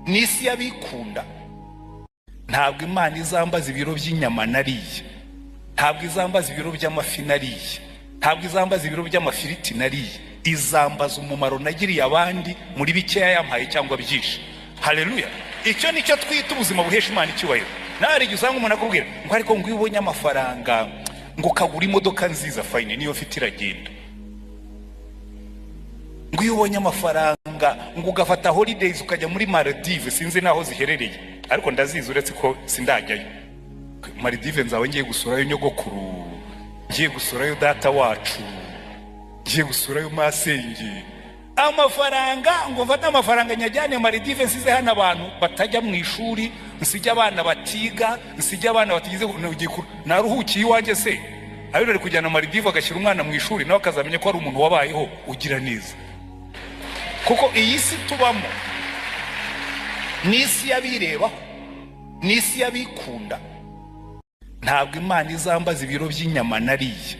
n'isi y'abikunda. Ntabwo Imana izambaza ibiro by'inyama nariye, ntabwo izambaza ibiro by'amafi nariye, ntabwo izambaza ibiro by'amafiriti nariye, izambaza umumaro nagiriye abandi muri bikeya yampaye cyangwa byinshi. Haleluya. Icyo nicyo twita ubuzima buhesha Imana icyubahiro. Nari usanga umuntu akubwira ngo ariko ngo ubonye amafaranga ngo kagura imodoka nziza fine niyo mfite iragenda, ngo iyo ubonye amafaranga ngo ugafata holidays ukajya muri Maldives, sinzi naho ziherereye ariko ndazizi uretse ko sindajyayo. Maldives nzawe ngiye gusurayo nyogokuru, ngiye gusurayo data wacu, ngiye gusurayo masenge. Amafaranga ngo mfata amafaranga nyajyane Maldives nsize hano abantu batajya mu ishuri, nsijya abana batiga, nsijya abana batigize naruhukiye iwanjye se. Ayo rero kujyana Maldives agashyira umwana mu ishuri nawe akazamenya ko ari umuntu wabayeho ugira neza. Kuko iyi si tubamo n'isi y'abirebaho, n'isi y'abikunda. Ntabwo Imana izambaza ibiro by'inyama nariye,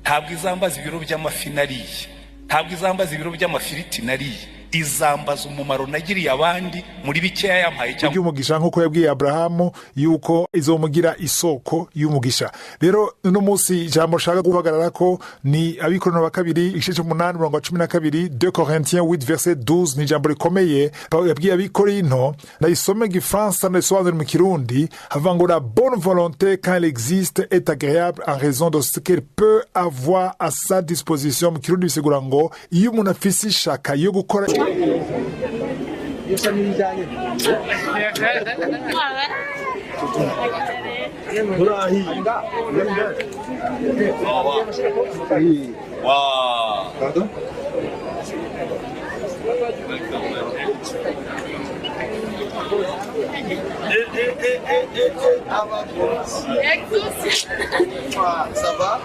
ntabwo izambaza ibiro by'amafi nariye, ntabwo izambaza ibiro by'amafiriti nariye, izambaza umumaro nagiriye abandi muri bikeya yampaye cyangwa y'umugisha, nkuko yabwiye Abrahamu yuko izomugira isoko y'umugisha. Rero no munsi ijambo shaka guhagarara ko ni Abikorino ba kabiri igice cy'umunani umurongo wa 12, 2 Corinthiens 8 verset 12. Ni ijambo rikomeye yabwiye Abikorino, ndayisome Gifaransa ndayisobanura mu Kirundi, havuga ngo la bonne volonté quand elle existe est agréable en raison de ce qu'elle peut avoir à sa disposition. Mu Kirundi bisigura ngo iyo umuntu afise ishaka yo gukora Ça va?